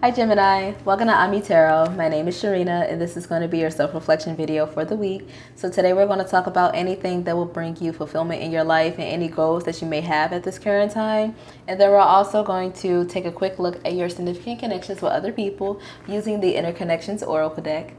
Hi Gemini, welcome to Ami Tarot. My name is Sharena and this is going to be your self-reflection video for the week. So today we're going to talk about anything that will bring you fulfillment in your life and any goals that you may have at this current time. And then we're also going to take a quick look at your significant connections with other people using the Interconnections Oracle deck.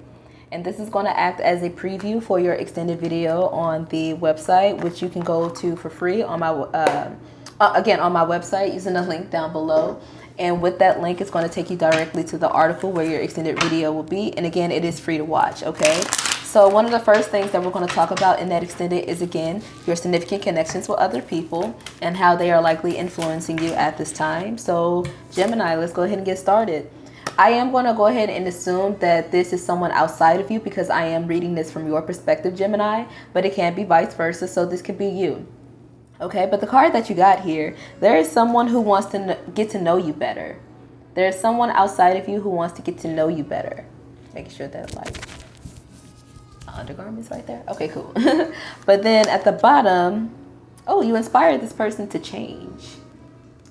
And this is going to act as a preview for your extended video on the website, which you can go to for free on my on my website using the link down below. And with that link, it's going to take you directly to the article where your extended video will be. And again, it is free to watch, okay? So one of the first things that we're going to talk about in that extended is, again, your significant connections with other people and how they are likely influencing you at this time. So Gemini, let's go ahead and get started. I am going to go ahead and assume that this is someone outside of you because I am reading this from your perspective, Gemini, but it can be vice versa. So this could be you. Okay, but the card that you got here, there is someone who wants to get to know you better. There's someone outside of you who wants to get to know you better. Making sure that like undergarments right there. Okay, cool. But then at the bottom, oh, you inspired this person to change.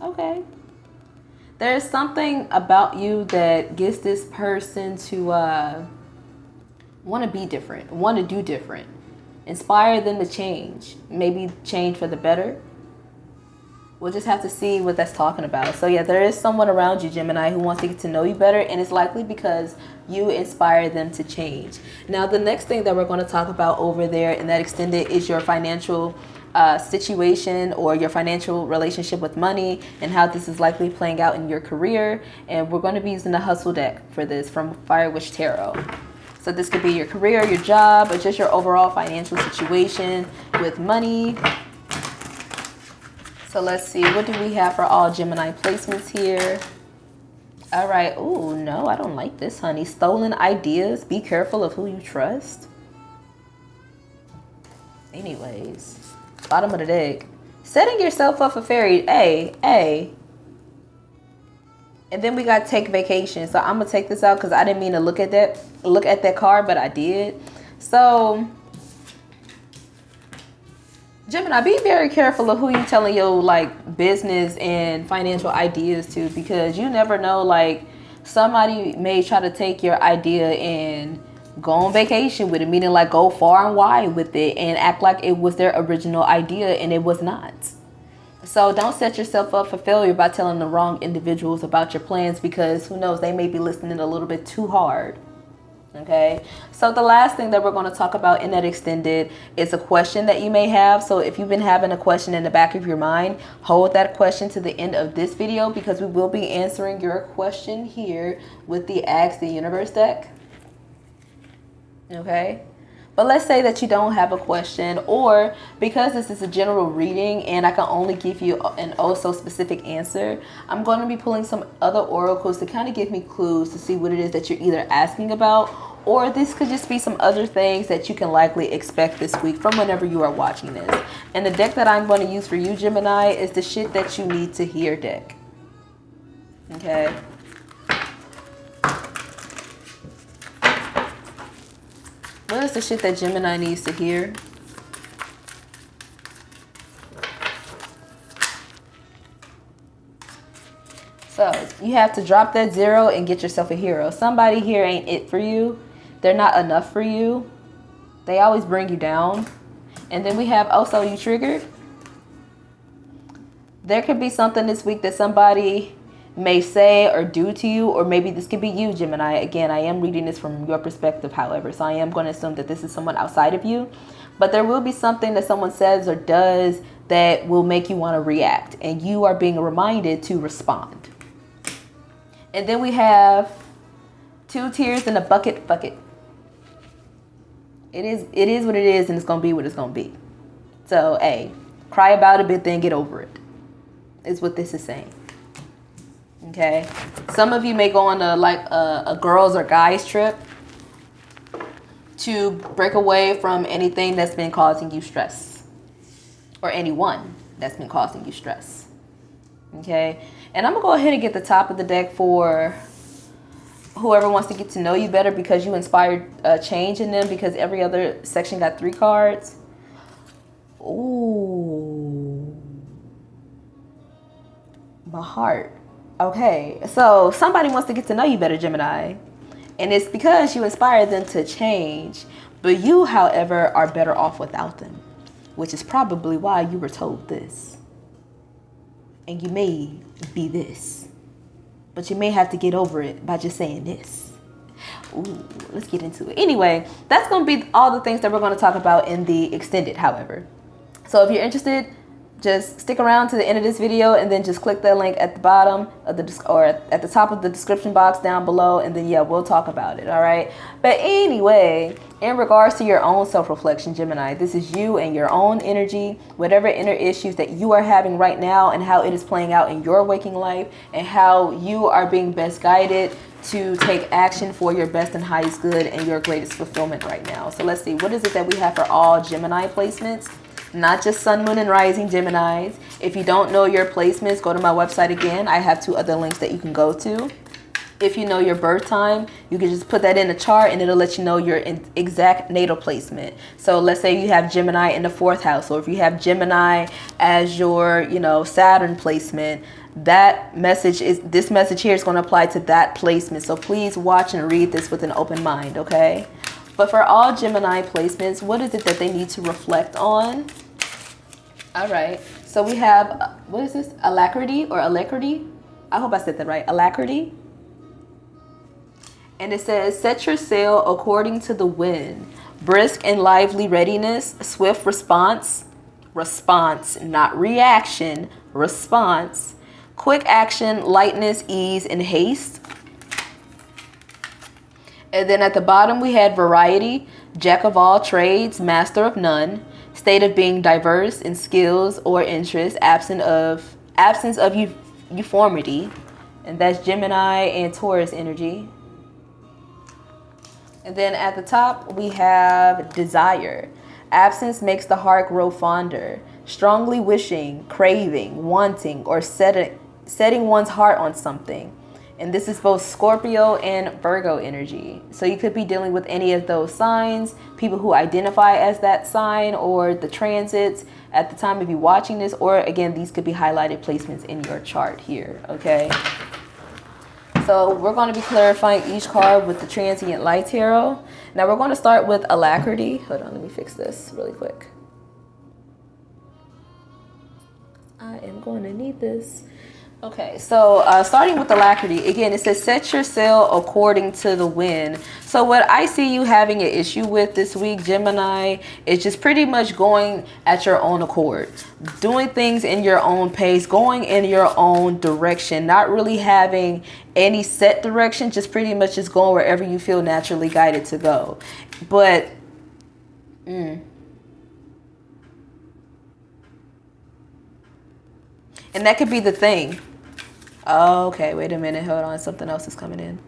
Okay. There's something about you that gets this person to want to be different, want to do different. Inspire them to change, maybe change for the better. We'll just have to see what that's talking about. So yeah, there is someone around you, Gemini, who wants to get to know you better, and it's likely because you inspire them to change. Now, the next thing that we're going to talk about over there in that extended is your financial situation or your financial relationship with money and how this is likely playing out in your career. And we're going to be using the Hustle deck for this from Fire Witch Tarot. So this could be your career, your job, or just your overall financial situation with money. So let's see, what do we have for all Gemini placements here? All right. Oh, no, I don't like this, honey. Stolen ideas. Be careful of who you trust. Anyways, bottom of the deck. Setting yourself up for fairy. Hey. And then we got take vacation. So I'm gonna take this out because I didn't mean to look at that card, but I did. So Gemini, be very careful of who you telling your like business and financial ideas to, because you never know, like somebody may try to take your idea and go on vacation with it, meaning like go far and wide with it and act like it was their original idea and it was not. So don't set yourself up for failure by telling the wrong individuals about your plans, because who knows, they may be listening a little bit too hard. Okay, so the last thing that we're going to talk about in that extended is a question that you may have. So if you've been having a question in the back of your mind, hold that question to the end of this video, because we will be answering your question here with the Ask the Universe deck. Okay. But let's say that you don't have a question, or because this is a general reading and I can only give you an also specific answer, I'm going to be pulling some other oracles to kind of give me clues to see what it is that you're either asking about, or this could just be some other things that you can likely expect this week from whenever you are watching this. And the deck that I'm going to use for you, Gemini, is the Shit That You Need to Hear deck. Okay. What is the shit that Gemini needs to hear? So you have to drop that 0 and get yourself a hero. Somebody here ain't it for you. They're not enough for you. They always bring you down. And then we have also you triggered. There could be something this week that somebody may say or do to you, or maybe this could be you, Gemini. Again, I am reading this from your perspective, however, so I am going to assume that this is someone outside of you, but there will be something that someone says or does that will make you want to react, and you are being reminded to respond. And then we have 2 tears in a bucket. It is what it is, and it's going to be what it's going to be. So, hey, cry about it, but then get over it, is what this is saying. Okay, some of you may go on a girls or guys trip to break away from anything that's been causing you stress, or anyone that's been causing you stress. Okay, and I'm gonna go ahead and get the top of the deck for whoever wants to get to know you better, because you inspired change in them, because every other section got 3 cards. Ooh, my heart. Okay, so somebody wants to get to know you better, Gemini. And it's because you inspired them to change. But you, however, are better off without them, which is probably why you were told this. And you may be this, but you may have to get over it by just saying this. Ooh, let's get into it. Anyway, that's going to be all the things that we're going to talk about in the extended, however. So if you're interested, just stick around to the end of this video and then just click that link at the bottom of the or at the top of the description box down below, and then yeah, we'll talk about it. All right. But anyway, in regards to your own self-reflection, Gemini, this is you and your own energy, whatever inner issues that you are having right now and how it is playing out in your waking life and how you are being best guided to take action for your best and highest good and your greatest fulfillment right now. So let's see, what is it that we have for all Gemini placements? Not just sun, moon, and rising Geminis. If you don't know your placements, go to my website again. I have 2 other links that you can go to. If you know your birth time, you can just put that in a chart and it'll let you know your exact natal placement. So let's say you have Gemini in the 4th house, or if you have Gemini as your, Saturn placement, this message here is going to apply to that placement. So please watch and read this with an open mind, okay? But for all Gemini placements, what is it that they need to reflect on? All right. So we have, what is this? Alacrity or alacrity? I hope I said that right. Alacrity. And it says, set your sail according to the wind. Brisk and lively readiness, swift response. Response, not reaction. Response. Quick action, lightness, ease, and haste. And then at the bottom we had variety, jack of all trades, master of none, state of being diverse in skills or interests, absence of uniformity, and that's Gemini and Taurus energy. And then at the top we have desire. Absence makes the heart grow fonder, strongly wishing, craving, wanting, or setting one's heart on something. And this is both Scorpio and Virgo energy. So you could be dealing with any of those signs, people who identify as that sign, or the transits at the time of you watching this, or again, these could be highlighted placements in your chart here, okay? So we're going to be clarifying each card with the Transient Light Tarot. Now we're going to start with Alacrity. Hold on, let me fix this really quick. I am going to need this. Okay, so starting with alacrity, again, it says set your sail according to the wind. So what I see you having an issue with this week, Gemini, is just pretty much going at your own accord, doing things in your own pace, going in your own direction, not really having any set direction, just pretty much just going wherever you feel naturally guided to go. But and that could be the thing. Oh, okay, wait a minute. Hold on. Something else is coming in.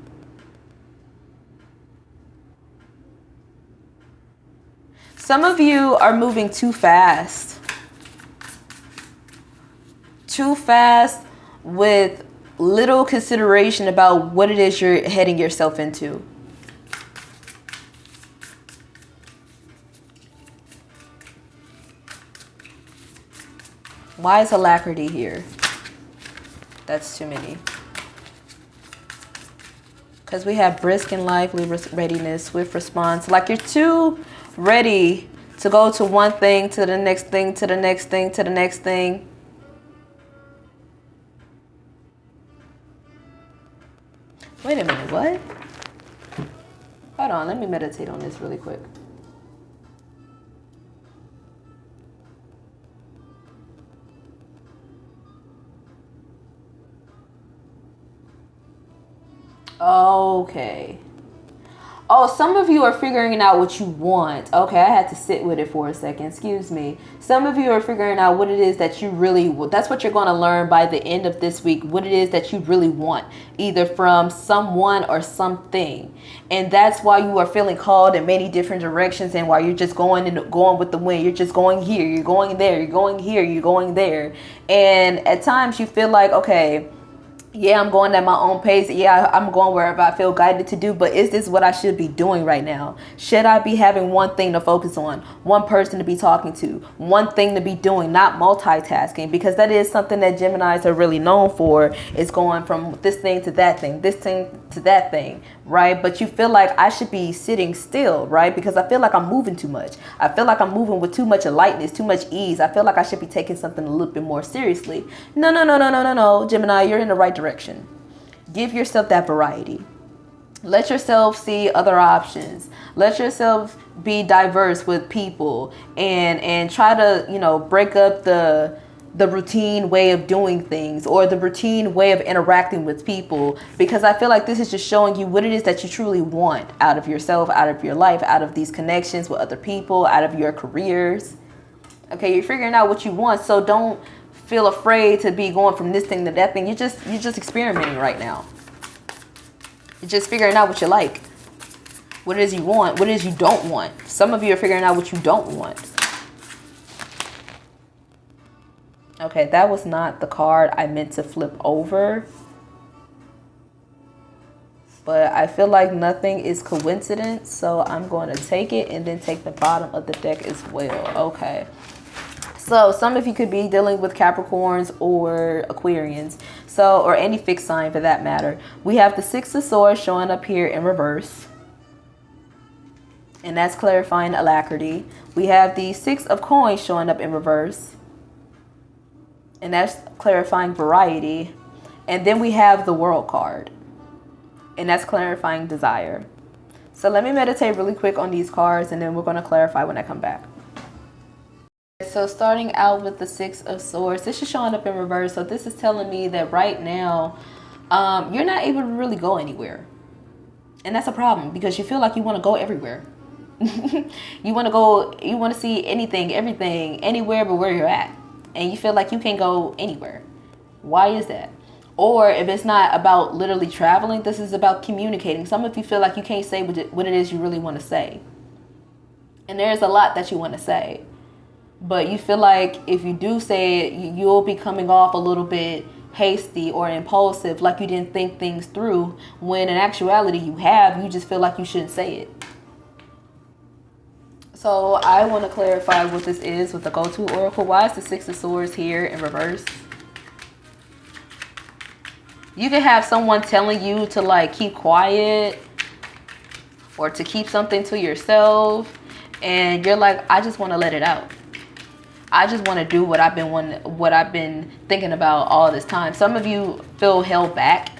Some of you are moving too fast. Too fast with little consideration about what it is you're heading yourself into. Why is alacrity here? That's too many. Because we have brisk and lively readiness, swift response. Like you're too ready to go to one thing, to the next thing, to the next thing, to the next thing. Wait a minute, what? Hold on, let me meditate on this really quick. Okay. Oh, some of you are figuring out what you want. Okay, I had to sit with it for a second. Excuse me. Some of you are figuring out what it is that you really, that's what you're going to learn by the end of this week, what it is that you really want, either from someone or something. And that's why you are feeling called in many different directions, and why you're just going with the wind. You're just going here, you're going there, you're going here, you're going there. And at times you feel like, okay, Yeah, I'm going at my own pace. Yeah, I'm going wherever I feel guided to do. But is this what I should be doing right now? Should I be having one thing to focus on, one person to be talking to, one thing to be doing, not multitasking? Because that is something that Geminis are really known for, is going from this thing to that thing, this thing to that thing, right? But you feel like I should be sitting still, right? Because I feel like I'm moving too much. I feel like I'm moving with too much lightness, too much ease. I feel like I should be taking something a little bit more seriously. No, no, no, no, no, no, no. Gemini, you're in the right direction. Give yourself that variety. Let yourself see other options. Let yourself be diverse with people, and try to, you know, break up the routine way of doing things, or the routine way of interacting with people, because I feel like this is just showing you what it is that you truly want out of yourself, out of your life, out of these connections with other people, out of your careers. Okay, you're figuring out what you want, so don't feel afraid to be going from this thing to that thing. You're just experimenting right now. You're just figuring out what you like, what it is you want, what it is you don't want. Some of you are figuring out what you don't want. Okay, that was not the card I meant to flip over. But I feel like nothing is coincidence, so I'm going to take it and then take the bottom of the deck as well. Okay. So some of you could be dealing with Capricorns or Aquarians, so, or any fixed sign for that matter. We have the Six of Swords showing up here in reverse, and that's clarifying alacrity. We have the Six of Coins showing up in reverse, and that's clarifying variety. And then we have the World card, and that's clarifying desire. So let me meditate really quick on these cards, and then we're going to clarify when I come back. So starting out with the Six of Swords, this is showing up in reverse. So this is telling me that right now, you're not able to really go anywhere. And that's a problem, because you feel like you want to go everywhere. You want to go, you want to see anything, everything, anywhere but where you're at. And you feel like you can't go anywhere. Why is that? Or if it's not about literally traveling, this is about communicating. Some of you feel like you can't say what it is you really want to say. And there's a lot that you want to say. But you feel like if you do say it, you'll be coming off a little bit hasty or impulsive, like you didn't think things through, when in actuality you have. You just feel like you shouldn't say it. So I want to clarify what this is with the go-to oracle. Why is the Six of Swords here in reverse? You can have someone telling you to like keep quiet or to keep something to yourself, and you're like, I just want to let it out. I just want to do what I've been thinking about all this time. Some of you feel held back.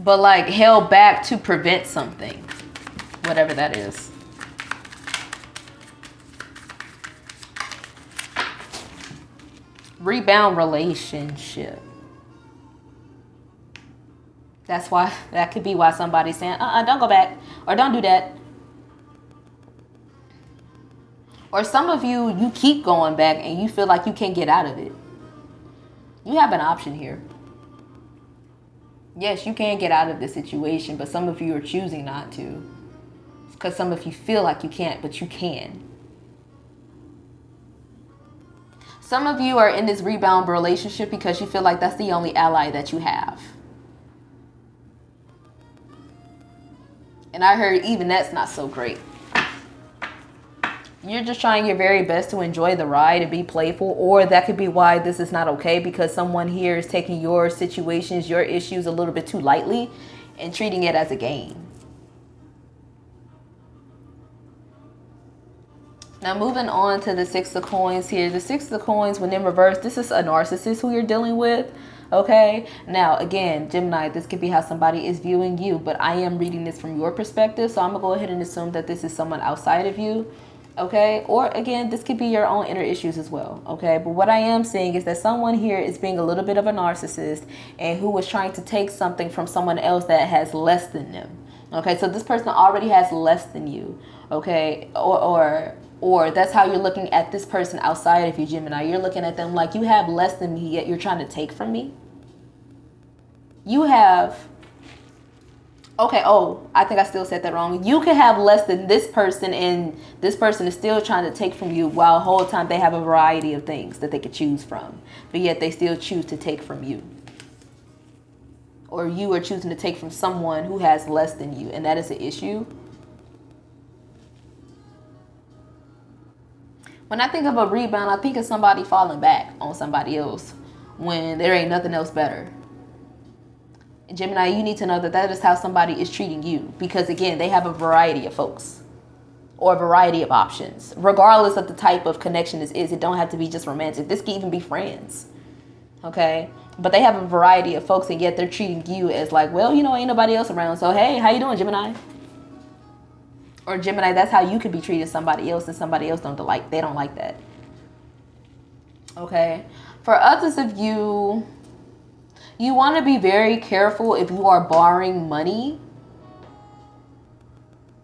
But like held back to prevent something, whatever that is. Rebound relationship. That's why, that could be why somebody's saying, don't go back, or don't do that. Or some of you, you keep going back and you feel like you can't get out of it. You have an option here. Yes, you can get out of this situation, but some of you are choosing not to. Because some of you feel like you can't, but you can. Some of you are in this rebound relationship because you feel like that's the only ally that you have. And I heard even that's not so great. You're just trying your very best to enjoy the ride and be playful, or that could be why this is not okay, because someone here is taking your situations, your issues a little bit too lightly and treating it as a game. Now moving on to the Six of Coins here. The Six of Coins, when in reverse, this is a narcissist who you're dealing with. Okay, now again, Gemini, this could be how somebody is viewing you, but I am reading this from your perspective, so I'm gonna go ahead and assume that this is someone outside of you. Okay, or again, this could be your own inner issues as well. Okay, but what I am seeing is that someone here is being a little bit of a narcissist and who was trying to take something from someone else that has less than them. Okay, so this person already has less than you. Okay, or that's how you're looking at this person outside of you, Gemini. You're looking at them like, you have less than me, yet you're trying to take from me. You have Okay, oh, I think I still said that wrong. You can have less than this person, and this person is still trying to take from you, while the whole time they have a variety of things that they could choose from. But yet they still choose to take from you. Or you are choosing to take from someone who has less than you, and that is an issue. When I think of a rebound, I think of somebody falling back on somebody else when there ain't nothing else better. Gemini, you need to know that that is how somebody is treating you, because again, they have a variety of folks or a variety of options, regardless of the type of connection this is. It don't have to be just romantic. This can even be friends, okay? But they have a variety of folks, and yet they're treating you as like, well, you know, ain't nobody else around, so hey, how you doing, Gemini? Or Gemini, that's how you could be treating somebody else, and somebody else don't like that. Okay, for others of you, you want to be very careful if you are borrowing money,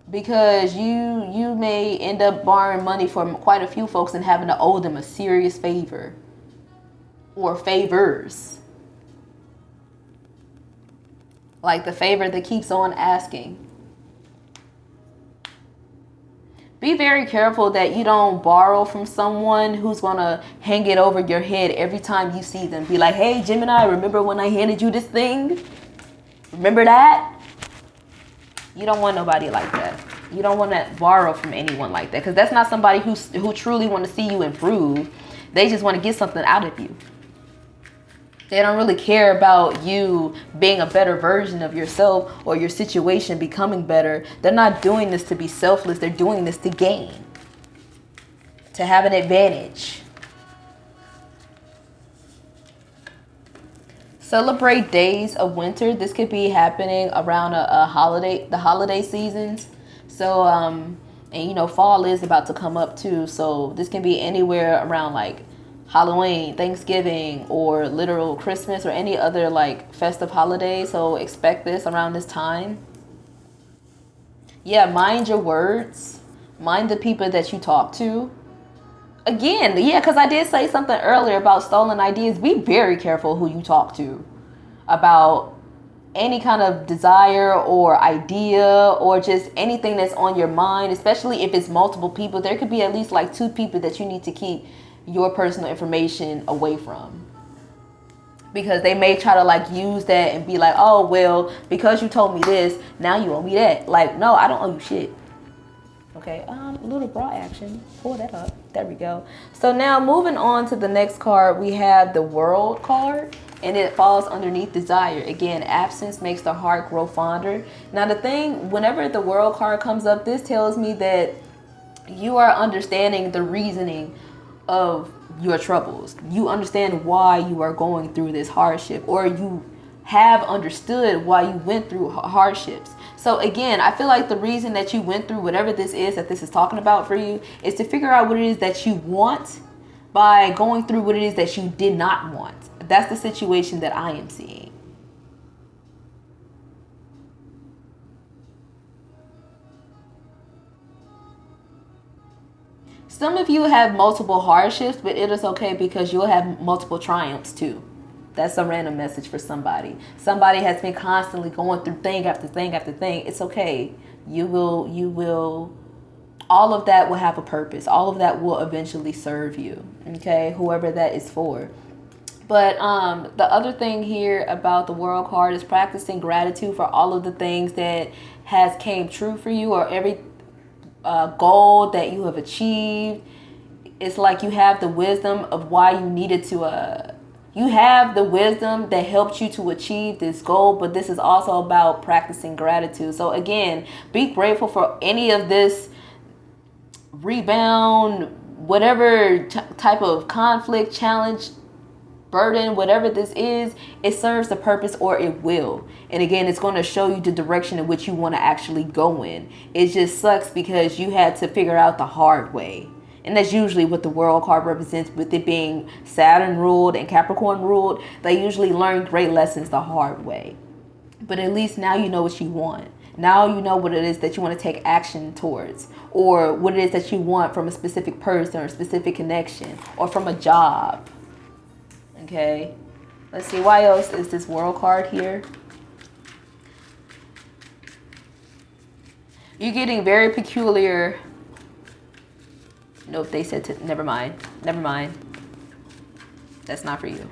because you may end up borrowing money from quite a few folks and having to owe them a serious favor or favors. Like the favor that keeps on asking. Be very careful that you don't borrow from someone who's going to hang it over your head every time you see them. Be like, hey, Gemini, remember when I handed you this thing? Remember that? You don't want nobody like that. You don't want to borrow from anyone like that, because that's not somebody who truly want to see you improve. They just want to get something out of you. They don't really care about you being a better version of yourself or your situation becoming better. They're not doing this to be selfless. They're doing this to gain, to have an advantage. Celebrate days of winter. This could be happening around the holiday seasons. So, and you know, fall is about to come up too. So this can be anywhere around like Halloween, Thanksgiving, or literal Christmas, or any other like festive holiday. So expect this around this time. Yeah, mind your words. Mind the people that you talk to. Again, yeah, because I did say something earlier about stolen ideas. Be very careful who you talk to about any kind of desire or idea or just anything that's on your mind, especially if it's multiple people. There could be at least like 2 people that you need to keep your personal information away from, because they may try to like use that and be like, oh, well, because you told me this, now you owe me that. Like, no, I don't owe you shit. Okay, little bra action. Pull that up. There we go. So now moving on to the next card, we have the World card, and it falls underneath desire. Again, absence makes the heart grow fonder. Now the thing, whenever the World card comes up, this tells me that you are understanding the reasoning of your troubles. You understand why you are going through this hardship, or you have understood why you went through hardships. So again, I feel like the reason that you went through whatever this is that this is talking about for you is to figure out what it is that you want by going through what it is that you did not want. That's the situation that I am seeing. Some of you have multiple hardships, but it is okay, because you'll have multiple triumphs too. That's a random message for somebody. Somebody has been constantly going through thing after thing after thing. It's okay. You will, all of that will have a purpose. All of that will eventually serve you. Okay, whoever that is for. But the other thing here about the World card is practicing gratitude for all of the things that has came true for you, or every goal that you have achieved. It's like you have the wisdom of why you needed to you have the wisdom that helped you to achieve this goal, but this is also about practicing gratitude. So again, be grateful for any of this rebound, whatever type of conflict, challenge, burden, whatever this is, it serves the purpose, or it will. And again, it's going to show you the direction in which you want to actually go in. It just sucks because you had to figure out the hard way. And that's usually what the World card represents, with it being Saturn ruled and Capricorn ruled. They usually learn great lessons the hard way. But at least now you know what you want. Now you know what it is that you want to take action towards, or what it is that you want from a specific person or a specific connection, or from a job. Okay, let's see, why else is this World card here? You're getting very peculiar. Nope, they said to, never mind. Never mind. That's not for you.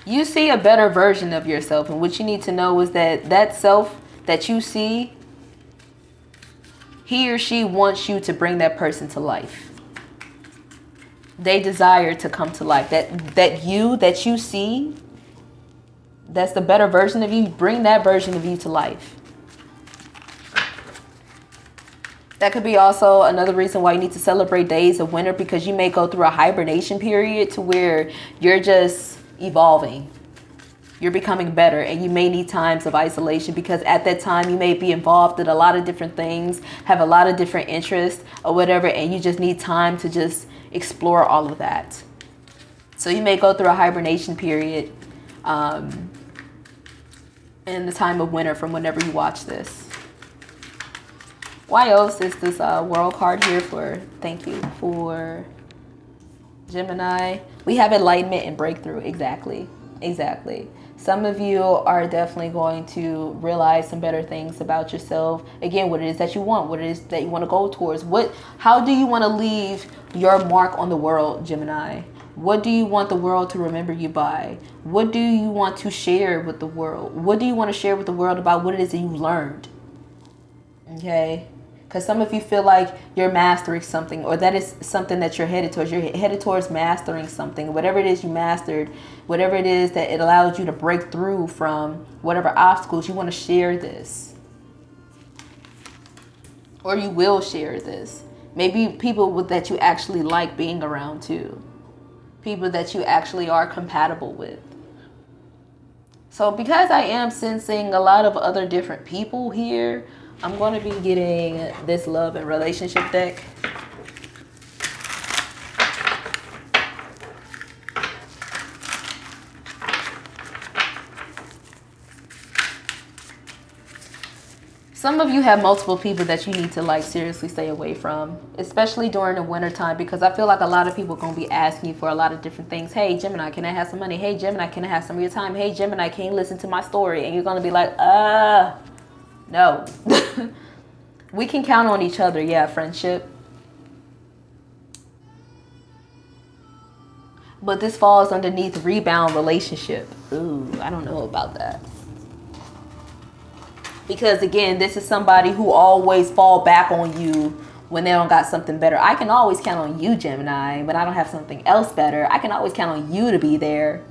You see a better version of yourself, and what you need to know is that that self that you see, he or she wants you to bring that person to life. They desire to come to life. That you see, that's the better version of you. Bring that version of you to life. That could be also another reason why you need to celebrate days of winter, because you may go through a hibernation period to where you're just evolving. You're becoming better, and you may need times of isolation, because at that time you may be involved in a lot of different things, have a lot of different interests or whatever, and you just need time to just explore all of that. So you may go through a hibernation period in the time of winter from whenever you watch this. Why else is this world card here for? Thank you for Gemini. We have enlightenment and breakthrough. Exactly. Some of you are definitely going to realize some better things about yourself. Again, what it is that you want, what it is that you want to go towards. How do you want to leave your mark on the world, Gemini? What do you want the world to remember you by? What do you want to share with the world? What do you want to share with the world about what it is that you learned? Okay. Because some of you feel like you're mastering something, or that is something that you're headed towards. You're headed towards mastering something. Whatever it is you mastered, whatever it is that it allows you to break through from whatever obstacles, you want to share this. Or you will share this. Maybe people that you actually like being around too. People that you actually are compatible with. So because I am sensing a lot of other different people here, I'm going to be getting this love and relationship deck. Some of you have multiple people that you need to like seriously stay away from, especially during the winter time, because I feel like a lot of people are going to be asking you for a lot of different things. Hey, Gemini, can I have some money? Hey, Gemini, can I have some of your time? Hey, Gemini, can you listen to my story? And you're going to be like, no. We can count on each other. Yeah, friendship. But this falls underneath rebound relationship. Ooh, I don't know about that. Because again, this is somebody who always fall back on you when they don't got something better. I can always count on you, Gemini, but I don't have something else better. I can always count on you to be there.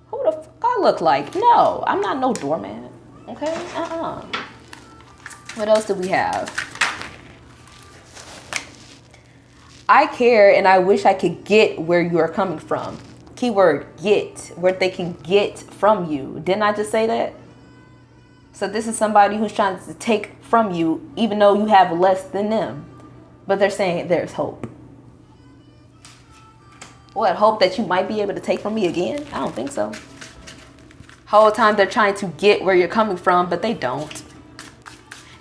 Who the fuck I look like? No, I'm not no doormat. Okay? What else do we have? I care and I wish I could get where you are coming from. Keyword get, where they can get from you. Didn't I just say that? So this is somebody who's trying to take from you, even though you have less than them. But they're saying there's hope. What, hope that you might be able to take from me again? I don't think so. Whole time they're trying to get where you're coming from, but they don't.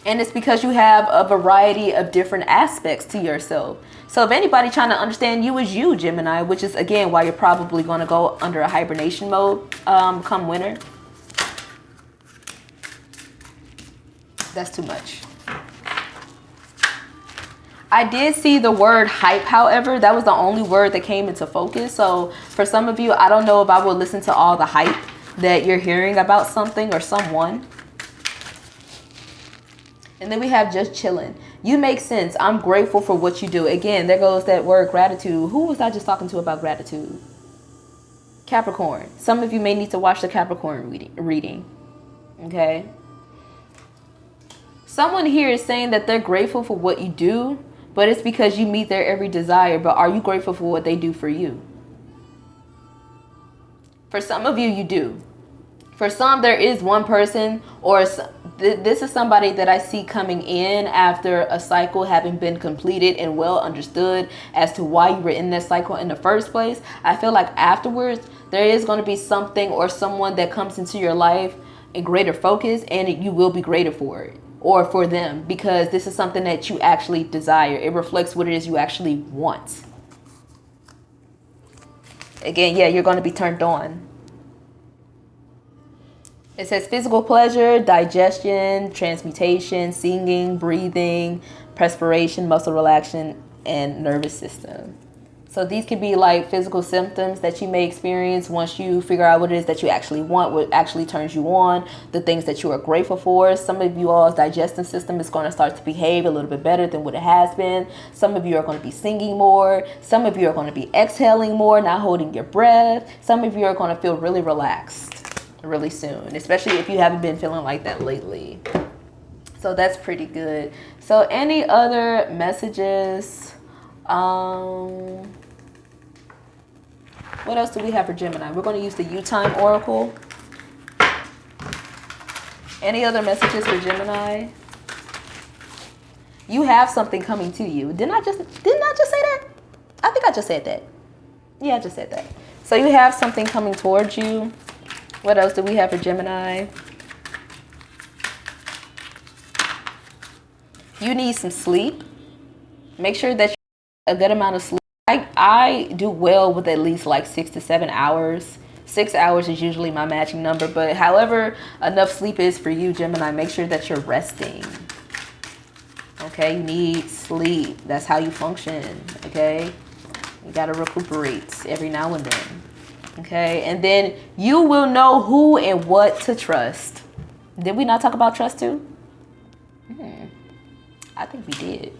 And it's because you have a variety of different aspects to yourself. So if anybody trying to understand you is you, Gemini, which is, again, why you're probably going to go under a hibernation mode come winter. That's too much. I did see the word hype, however. That was the only word that came into focus. So for some of you, I don't know if I will listen to all the hype that you're hearing about something or someone. And then we have just chilling. You make sense. I'm grateful for what you do. Again, there goes that word gratitude. Who was I just talking to about gratitude? Capricorn. Some of you may need to watch the Capricorn reading. Okay. Someone here is saying that they're grateful for what you do, but it's because you meet their every desire. But are you grateful for what they do for you? For some of you, you do. For some, there is one person, or this is somebody that I see coming in after a cycle having been completed and well understood as to why you were in that cycle in the first place. I feel like afterwards, there is going to be something or someone that comes into your life in greater focus, and you will be greater for it or for them, because this is something that you actually desire. It reflects what it is you actually want. Again, yeah, you're going to be turned on. It says physical pleasure, digestion, transmutation, singing, breathing, perspiration, muscle relaxation, and nervous system. So these could be like physical symptoms that you may experience once you figure out what it is that you actually want, what actually turns you on, the things that you are grateful for. Some of you all's digestive system is going to start to behave a little bit better than what it has been. Some of you are going to be singing more. Some of you are going to be exhaling more, not holding your breath. Some of you are going to feel really relaxed really soon, especially if you haven't been feeling like that lately. So that's pretty good. So any other messages? What else do we have for Gemini? We're going to use the U-Time Oracle. Any other messages for Gemini? You have something coming to you. Didn't I just say that? I think I just said that. Yeah, I just said that. So you have something coming towards you. What else do we have for Gemini? You need some sleep. Make sure that you have a good amount of sleep. I do well with at least like 6 to 7 hours. 6 hours is usually my matching number, but however enough sleep is for you, Gemini, make sure that you're resting. Okay, you need sleep. That's how you function, okay? You gotta recuperate every now and then, okay? And then you will know who and what to trust. Did we not talk about trust too? I think we did.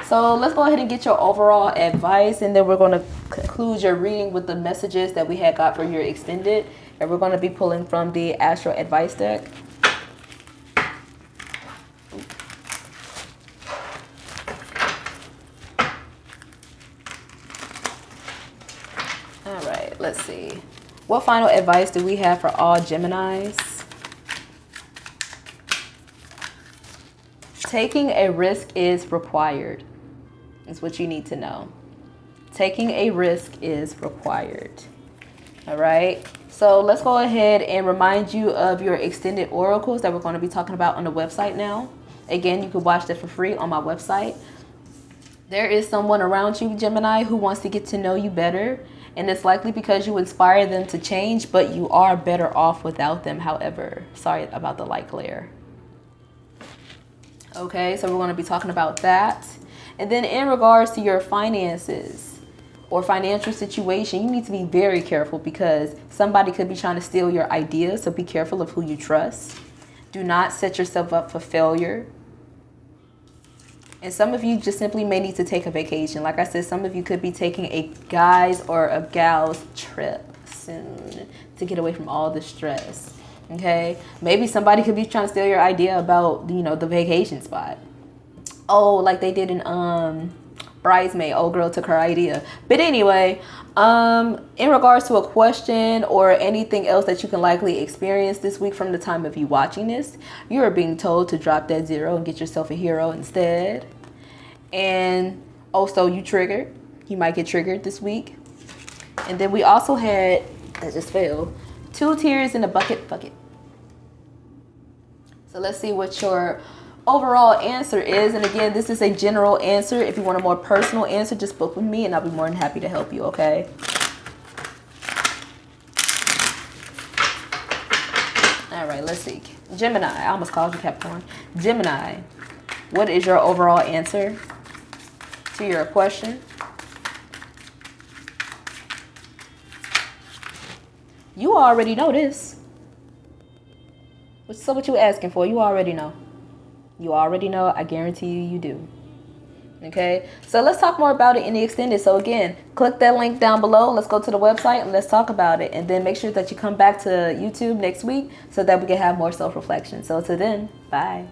So let's go ahead and get your overall advice, and then we're going to conclude your reading with the messages that we had got for your extended. And we're going to be pulling from the Astro Advice deck. All right, let's see. What final advice do we have for all Geminis? Taking a risk is required. Is what you need to know. Taking a risk is required. All right. So let's go ahead and remind you of your extended oracles that we're going to be talking about on the website now. Again, you can watch that for free on my website. There is someone around you, Gemini, who wants to get to know you better. And it's likely because you inspire them to change, but you are better off without them, however. Sorry about the light glare. Okay, so we're going to be talking about that. And then in regards to your finances or financial situation, you need to be very careful because somebody could be trying to steal your ideas. So be careful of who you trust. Do not set yourself up for failure. And some of you just simply may need to take a vacation. Like I said, some of you could be taking a guy's or a gal's trip soon to get away from all the stress. Okay, maybe somebody could be trying to steal your idea about, you know, the vacation spot. Oh, like they did in Bridesmaid. Old girl took her idea. But anyway, in regards to a question or anything else that you can likely experience this week from the time of you watching this, you are being told to drop that 0 and get yourself a hero instead. And also you triggered. You might get triggered this week. And then we also had, that just fell, 2 tears in a bucket. So let's see what your overall answer is. And again, this is a general answer. If you want a more personal answer, just book with me and I'll be more than happy to help you, okay? All right, let's see. Gemini, I almost called you Capricorn. Gemini, what is your overall answer to your question? You already know this. So what you asking for? You already know. You already know. I guarantee you do. Okay, so let's talk more about it in the extended. So again, click that link down below. Let's go to the website and let's talk about it. And then make sure that you come back to YouTube next week so that we can have more self-reflection. So till then, bye.